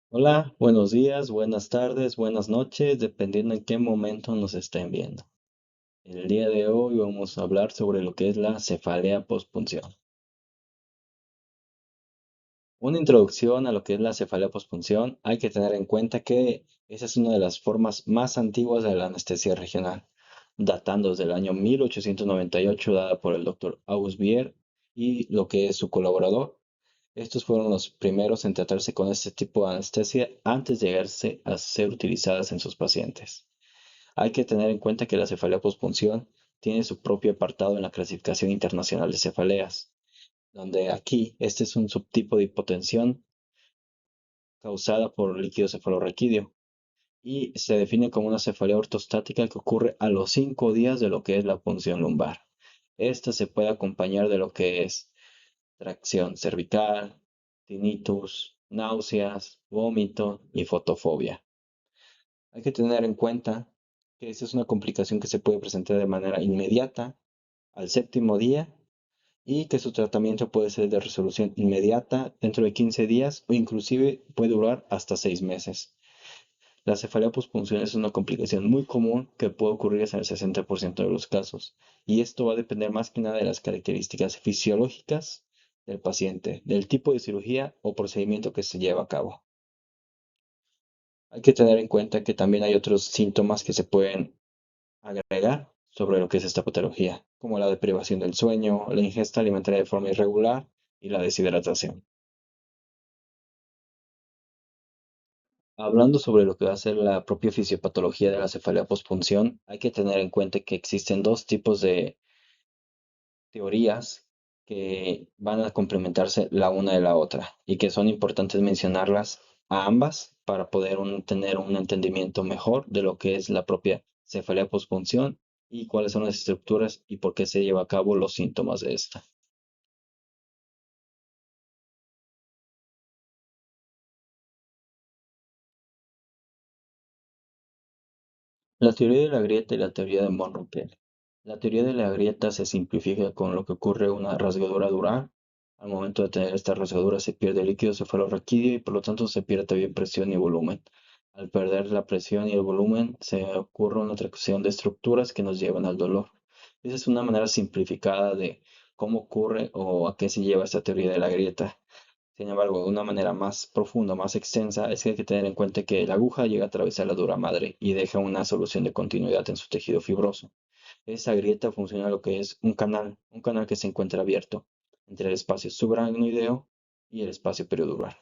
Hola, buenos días, buenas tardes, buenas noches, dependiendo en qué momento nos estén viendo. El día de hoy vamos a hablar sobre lo que es la cefalea postpunción. Una introducción a lo que es la cefalea postpunción, hay que tener en cuenta que esa es una de las formas más antiguas de la anestesia regional, datando desde el año 1898, dada por el doctor August Bier y lo que es su colaborador. Estos fueron los primeros en tratarse con este tipo de anestesia antes de llegarse a ser utilizadas en sus pacientes. Hay que tener en cuenta que la cefalea postpunción tiene su propio apartado en la clasificación internacional de cefaleas, donde aquí este es un subtipo de hipotensión causada por líquido cefalorraquídeo y se define como una cefalea ortostática que ocurre a los 5 días de lo que es la punción lumbar. Esta se puede acompañar de lo que es tracción cervical, tinnitus, náuseas, vómito y fotofobia. Hay que tener en cuenta que esta es una complicación que se puede presentar de manera inmediata al séptimo día y que su tratamiento puede ser de resolución inmediata dentro de 15 días o inclusive puede durar hasta 6 meses. La cefalea postpunción es una complicación muy común que puede ocurrir en el 60% de los casos y esto va a depender más que nada de las características fisiológicas del paciente, del tipo de cirugía o procedimiento que se lleva a cabo. Hay que tener en cuenta que también hay otros síntomas que se pueden agregar sobre lo que es esta patología, como la deprivación del sueño, la ingesta alimentaria de forma irregular y la deshidratación. Hablando sobre lo que va a ser la propia fisiopatología de la cefalea postpunción, hay que tener en cuenta que existen dos tipos de teorías que van a complementarse la una de la otra y que son importantes mencionarlas a ambas para poder tener un entendimiento mejor de lo que es la propia cefalea postpunción y cuáles son las estructuras y por qué se lleva a cabo los síntomas de esta. La teoría de la grieta y la teoría de Monroe-Kelly. La teoría de la grieta se simplifica con lo que ocurre una rasgadura dural. Al momento de tener esta rasgadura se pierde el líquido cefalorraquídeo y por lo tanto se pierde también presión y volumen. Al perder la presión y el volumen se ocurre una atracción de estructuras que nos llevan al dolor. Esa es una manera simplificada de cómo ocurre o a qué se lleva esta teoría de la grieta. Sin embargo, de una manera más profunda, más extensa, es que hay que tener en cuenta que la aguja llega a atravesar la dura madre y deja una solución de continuidad en su tejido fibroso. Esa grieta funciona lo que es un canal que se encuentra abierto entre el espacio subaracnoideo y el espacio periodural.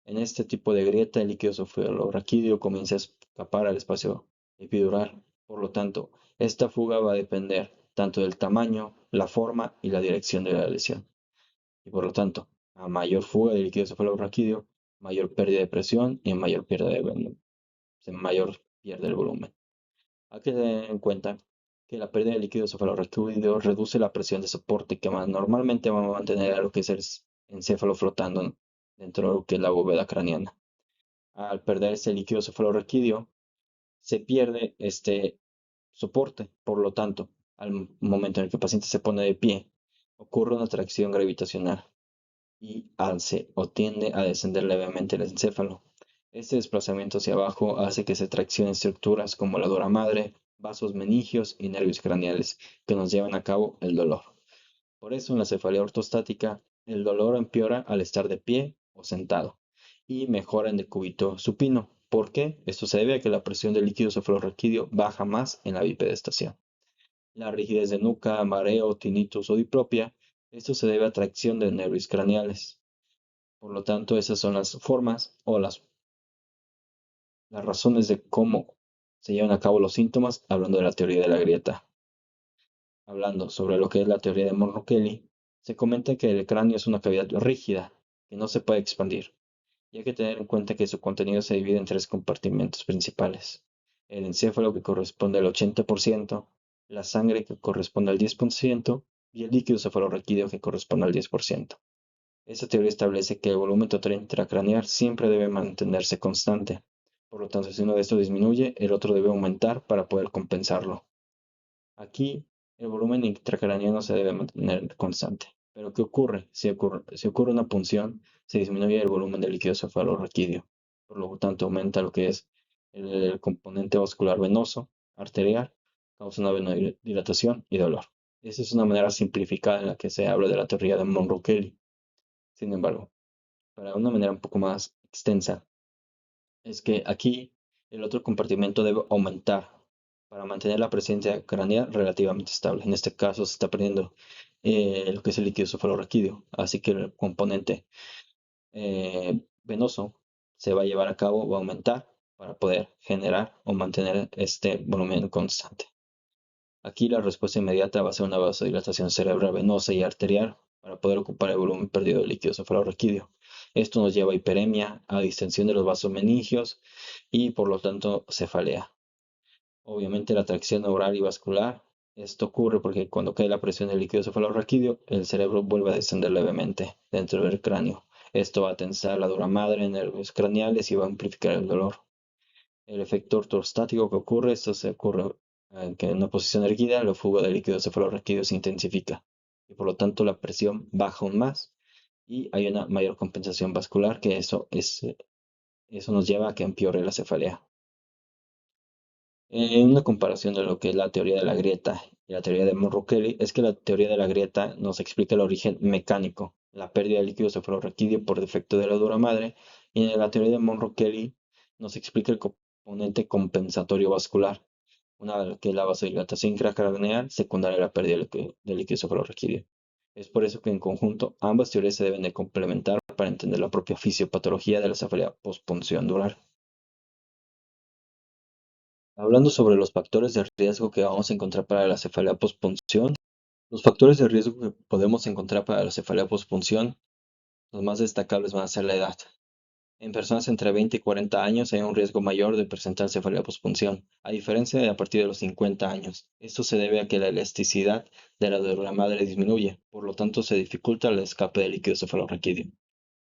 En este tipo de grieta, el líquido cefalorraquídeo comienza a escapar al espacio epidural. Por lo tanto, esta fuga va a depender tanto del tamaño, la forma y la dirección de la lesión y por lo tanto, a mayor fuga de líquido cefalorraquídeo, mayor pérdida de presión y mayor pérdida de volumen, mayor pierde el volumen. Hay que tener en cuenta que la pérdida de líquido cefalorraquídeo reduce la presión de soporte que normalmente va a mantener a lo que es el encéfalo flotando dentro de lo que es la bóveda craneana. Al perder este líquido cefalorraquídeo, se pierde este soporte. Por lo tanto, al momento en el que el paciente se pone de pie, ocurre una tracción gravitacional y alce o tiende a descender levemente el encéfalo. Este desplazamiento hacia abajo hace que se traccionen estructuras como la dura madre, vasos meningios y nervios craneales que nos llevan a cabo el dolor. Por eso en la cefalea ortostática el dolor empeora al estar de pie o sentado y mejora en decúbito supino. ¿Por qué? Esto se debe a que la presión del líquido cefalorraquídeo baja más en la bipedestación. La rigidez de nuca, mareo, tinnitus o diplopia, esto se debe a tracción de nervios craneales. Por lo tanto, esas son las formas o las razones de cómo se llevan a cabo los síntomas, hablando de la teoría de la grieta. Hablando sobre lo que es la teoría de Monroe-Kelly, se comenta que el cráneo es una cavidad rígida que no se puede expandir. Y hay que tener en cuenta que su contenido se divide en tres compartimentos principales. El encéfalo que corresponde al 80%, la sangre que corresponde al 10% y el líquido cefalorraquídeo que corresponde al 10%. Esta teoría establece que el volumen total intracraneal siempre debe mantenerse constante. Por lo tanto, si uno de estos disminuye, el otro debe aumentar para poder compensarlo. Aquí, el volumen intracraneano se debe mantener constante. Pero ¿qué ocurre? Si ocurre una punción, se disminuye el volumen del líquido cefalorraquídeo. por lo tanto aumenta lo que es el componente vascular venoso, arterial, causa una vasodilatación y dolor. Esa es una manera simplificada en la que se habla de la teoría de Monro-Kelly. Sin embargo, para una manera un poco más extensa, es que aquí el otro compartimento debe aumentar para mantener la presencia craneal relativamente estable. En este caso se está perdiendo lo que es el líquido cefalorraquídeo, así que el componente venoso se va a llevar a cabo, va a aumentar para poder generar o mantener este volumen constante. Aquí la respuesta inmediata va a ser una vasodilatación cerebral venosa y arterial para poder ocupar el volumen perdido de líquido cefalorraquídeo. Esto nos lleva a hiperemia, a distensión de los vasos meningios y por lo tanto cefalea. Obviamente la tracción neural y vascular. Esto ocurre porque cuando cae la presión del líquido cefalorraquídeo, el cerebro vuelve a descender levemente dentro del cráneo. Esto va a tensar la dura madre, nervios craneales y va a amplificar el dolor. El efecto ortostático que ocurre, esto se ocurre que en una posición erguida, el flujo de líquido cefalorraquídeo se intensifica y por lo tanto la presión baja aún más y hay una mayor compensación vascular que eso nos lleva a que empeore la cefalea. En una comparación de lo que es la teoría de la grieta y la teoría de Monro-Kelly, es que la teoría de la grieta nos explica el origen mecánico, la pérdida de líquido cefalorraquídeo por defecto de la dura madre, y en la teoría de Monro-Kelly nos explica el componente compensatorio vascular, una que es la vasodilatación intracraneal secundaria a la pérdida de líquido cefalorraquídeo. Es por eso que en conjunto ambas teorías se deben de complementar para entender la propia fisiopatología de la cefalea postpunción dural. Hablando sobre los factores de riesgo que vamos a encontrar para la cefalea postpunción, los factores de riesgo que podemos encontrar para la cefalea postpunción, los más destacables van a ser la edad. En personas entre 20 y 40 años hay un riesgo mayor de presentar cefalea postpunción, a diferencia de a partir de los 50 años. Esto se debe a que la elasticidad de la dura madre disminuye, por lo tanto se dificulta el escape de líquido cefalorraquídeo.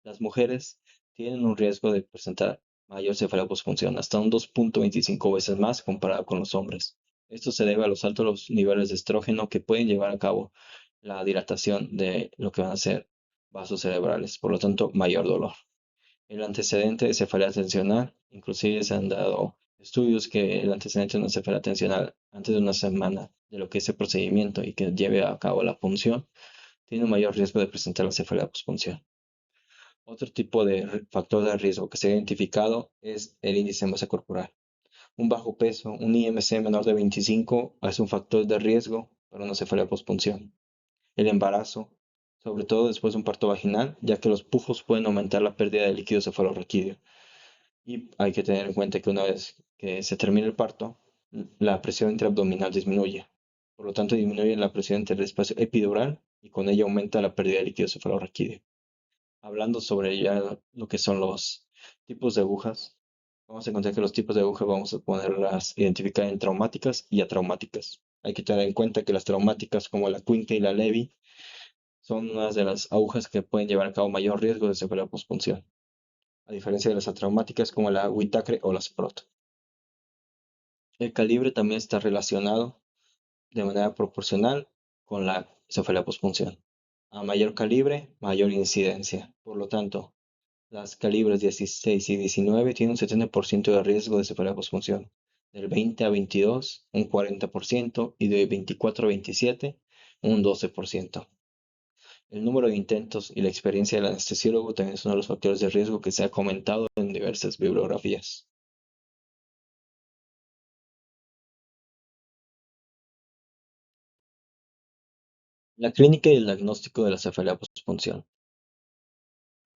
Las mujeres tienen un riesgo de presentar mayor cefalea postpunción, hasta un 2.25 veces más comparado con los hombres. Esto se debe a los altos niveles de estrógeno que pueden llevar a cabo la dilatación de lo que van a ser vasos cerebrales, por lo tanto, mayor dolor. El antecedente de cefalea tensional, inclusive se han dado estudios que el antecedente de una cefalea tensional antes de una semana de lo que es el procedimiento y que lleve a cabo la punción, tiene un mayor riesgo de presentar la cefalea postpunción. Otro tipo de factor de riesgo que se ha identificado es el índice de masa corporal. Un bajo peso, un IMC menor de 25, es un factor de riesgo para una cefalea postpunción. El embarazo, sobre todo después de un parto vaginal, ya que los pufos pueden aumentar la pérdida de líquido cefalorraquídeo. Y hay que tener en cuenta que una vez que se termina el parto, la presión intraabdominal disminuye. Por lo tanto, disminuye la presión entre el espacio epidural y con ello aumenta la pérdida de líquido cefalorraquídeo. Hablando sobre ya lo que son los tipos de agujas, vamos a encontrar que los tipos de agujas vamos a poderlas identificar en traumáticas y atraumáticas. Hay que tener en cuenta que las traumáticas como la Quinca y la Levy son unas de las agujas que pueden llevar a cabo mayor riesgo de cefalea postpunción, a diferencia de las atraumáticas como la Whitacre o la Sprott. El calibre también está relacionado de manera proporcional con la cefalea postpunción. A mayor calibre, mayor incidencia. Por lo tanto, las calibres 16 y 19 tienen un 70% de riesgo de cefalea postpunción. Del 20 a 22, un 40%, y de 24 a 27, un 12%. El número de intentos y la experiencia del anestesiólogo también es uno de los factores de riesgo que se ha comentado en diversas bibliografías. La clínica y el diagnóstico de la cefalea postpunción.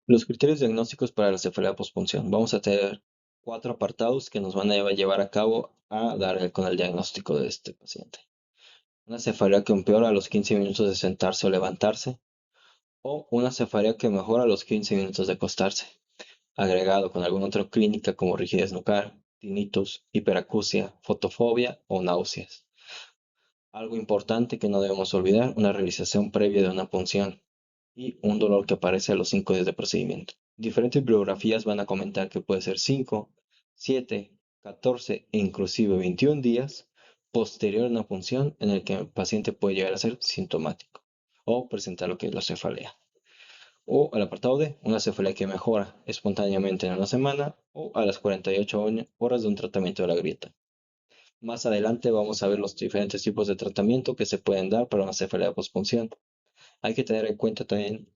Los criterios diagnósticos para la cefalea postpunción. Vamos a tener 4 apartados que nos van a llevar a cabo a dar con el diagnóstico de este paciente. Una cefalea que empeora a los 15 minutos de sentarse o levantarse, o una cefalea que mejora a los 15 minutos de acostarse, agregado con alguna otra clínica como rigidez nucal, tinnitus, hiperacusia, fotofobia o náuseas. Algo importante que no debemos olvidar, una realización previa de una punción y un dolor que aparece a los 5 días de procedimiento. Diferentes bibliografías van a comentar que puede ser 5, 7, 14 e inclusive 21 días posterior a una punción en el que el paciente puede llegar a ser sintomático o presentar lo que es la cefalea. O al apartado D, una cefalea que mejora espontáneamente en una semana o a las 48 horas de un tratamiento de la grieta. Más adelante vamos a ver los diferentes tipos de tratamiento que se pueden dar para una cefalea pospunción. Hay que tener en cuenta también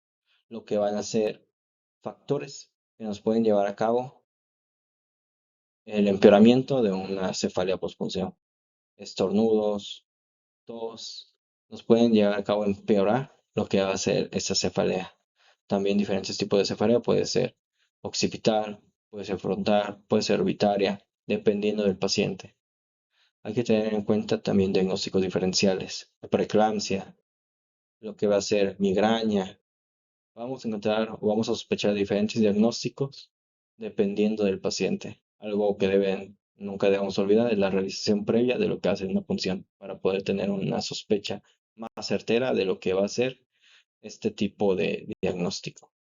lo que van a ser factores que nos pueden llevar a cabo el empeoramiento de una cefalea pospunción. Estornudos, tos, nos pueden llevar a cabo empeorar lo que va a ser esta cefalea. También diferentes tipos de cefalea puede ser occipital, puede ser frontal, puede ser orbitaria, dependiendo del paciente. Hay que tener en cuenta también diagnósticos diferenciales, preeclampsia, lo que va a ser migraña. Vamos a encontrar o vamos a sospechar diferentes diagnósticos dependiendo del paciente. Algo que nunca debemos olvidar es la realización previa de lo que hace una punción para poder tener una sospecha más certera de lo que va a ser este tipo de diagnóstico.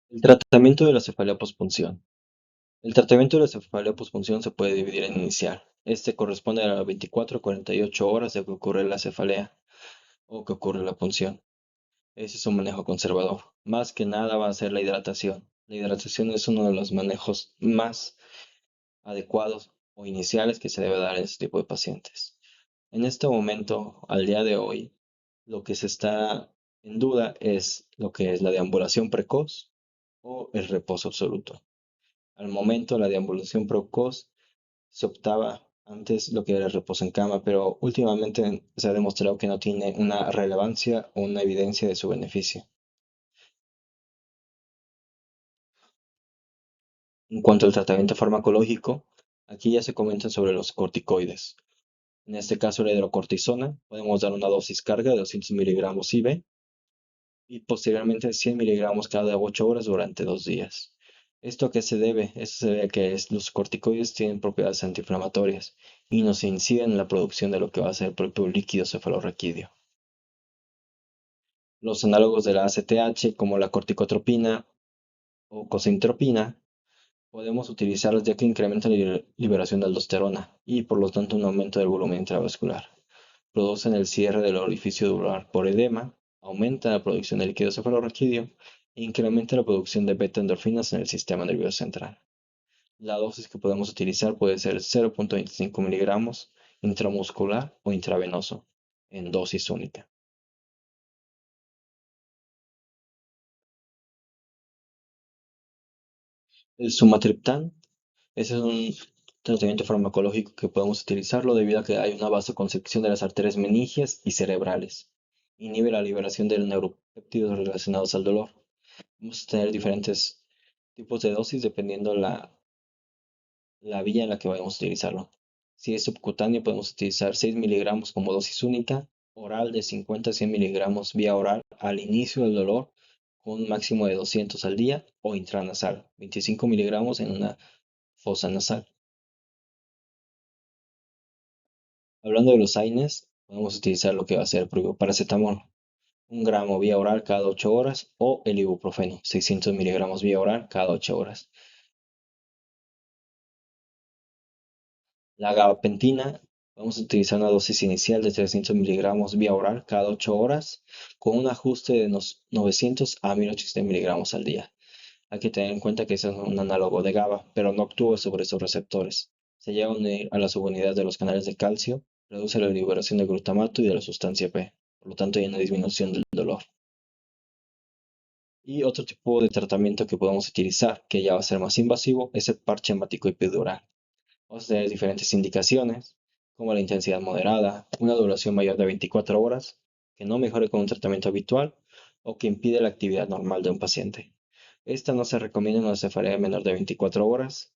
El tratamiento de la cefalea pospunción. El tratamiento de la cefalea pospunción se puede dividir en inicial. Este corresponde a las 24 a 48 horas de que ocurre la cefalea o que ocurre la punción. Ese es un manejo conservador. Más que nada va a ser la hidratación. La hidratación es uno de los manejos más adecuados o iniciales que se debe dar en este tipo de pacientes. En este momento, al día de hoy, lo que se está en duda es lo que es la deambulación precoz o el reposo absoluto. Al momento, la deambulación precoz se optaba antes lo que era el reposo en cama, pero últimamente se ha demostrado que no tiene una relevancia o una evidencia de su beneficio. En cuanto al tratamiento farmacológico, aquí ya se comenta sobre los corticoides. En este caso, la hidrocortisona, podemos dar una dosis carga de 200 miligramos IV y posteriormente 100 miligramos cada 8 horas durante 2 días. ¿Esto a qué se debe? Esto se debe a que los corticoides tienen propiedades antiinflamatorias y nos inciden en la producción de lo que va a ser el propio líquido cefalorraquídeo. Los análogos de la ACTH, como la corticotropina o cosintropina, podemos utilizarlos ya que incrementan la liberación de aldosterona y por lo tanto un aumento del volumen intravascular. Producen el cierre del orificio dural por edema, aumentan la producción de líquido cefalorraquídeo e incrementa la producción de beta-endorfinas en el sistema nervioso central. La dosis que podemos utilizar puede ser 0.25 miligramos intramuscular o intravenoso en dosis única. El sumatriptán, ese es un tratamiento farmacológico que podemos utilizarlo debido a que hay una vasoconstricción de las arterias meningias y cerebrales. Inhibe la liberación de neuropéptidos relacionados al dolor. Vamos a tener diferentes tipos de dosis dependiendo la vía en la que vayamos a utilizarlo. Si es subcutáneo, podemos utilizar 6 miligramos como dosis única, oral de 50 a 100 miligramos vía oral al inicio del dolor, con un máximo de 200 al día, o intranasal, 25 miligramos en una fosa nasal. Hablando de los AINES, podemos utilizar lo que va a ser paracetamol, 1 gramo vía oral cada 8 horas, o el ibuprofeno, 600 miligramos vía oral cada 8 horas. La gabapentina, vamos a utilizar una dosis inicial de 300 miligramos vía oral cada 8 horas, con un ajuste de 900 a 1800 miligramos al día. Hay que tener en cuenta que es un análogo de GABA, pero no actúa sobre esos receptores. Se llega a unir a la subunidad de los canales de calcio, reduce la liberación de glutamato y de la sustancia P. Por lo tanto, hay una disminución del dolor. Y otro tipo de tratamiento que podemos utilizar, que ya va a ser más invasivo, es el parche hemático epidural. Vamos a tener diferentes indicaciones, como la intensidad moderada, una duración mayor de 24 horas, que no mejore con un tratamiento habitual o que impide la actividad normal de un paciente. Esta no se recomienda en una cefalea menor de 24 horas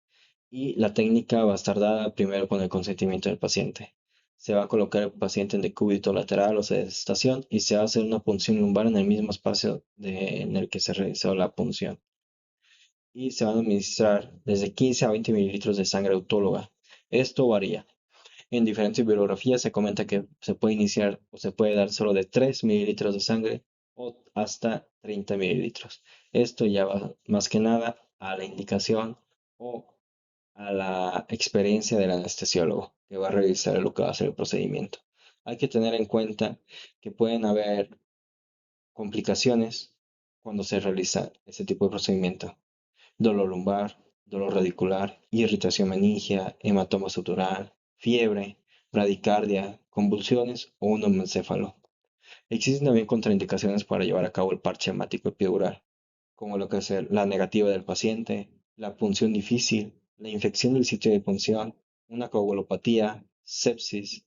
y la técnica va a estar dada primero con el consentimiento del paciente. Se va a colocar el paciente en decúbito lateral o sedestación y se va a hacer una punción lumbar en el mismo espacio en el que se realizó la punción. Y se van a administrar desde 15 a 20 mililitros de sangre autóloga. Esto varía. En diferentes bibliografías se comenta que se puede iniciar o se puede dar solo de 3 mililitros de sangre o hasta 30 mililitros. Esto ya va más que nada a la indicación o a la experiencia del anestesiólogo que va a revisar lo que va a ser el procedimiento. Hay que tener en cuenta que pueden haber complicaciones cuando se realiza este tipo de procedimiento: dolor lumbar, dolor radicular, irritación meningia, hematoma sutural, fiebre, bradicardia, convulsiones o un encéfalo. Existen también contraindicaciones para llevar a cabo el parche hemático epidural, como lo que es la negativa del paciente, la punción difícil, la infección del sitio de punción, una coagulopatía, sepsis,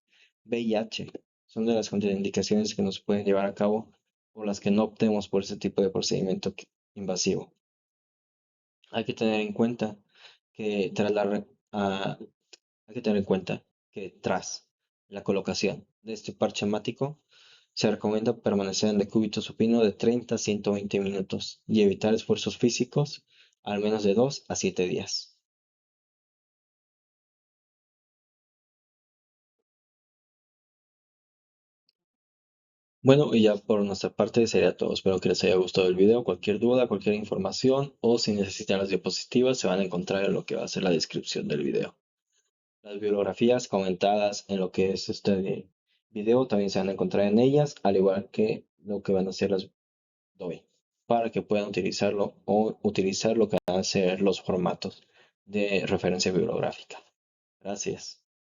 VIH. Son de las contraindicaciones que nos pueden llevar a cabo o las que no optemos por ese tipo de procedimiento invasivo. Hay que tener en cuenta que ah, hay que tener en cuenta que tras la colocación de este parche hemático, se recomienda permanecer en decúbito supino de 30 a 120 minutos y evitar esfuerzos físicos al menos de 2 a 7 días. Bueno, y ya por nuestra parte sería todo. Espero que les haya gustado el video. Cualquier duda, cualquier información o si necesitan las diapositivas se van a encontrar en lo que va a ser la descripción del video. Las bibliografías comentadas en lo que es este video también se van a encontrar en ellas, al igual que lo que van a ser las doy, para que puedan utilizarlo o utilizar lo que van a ser los formatos de referencia bibliográfica. Gracias.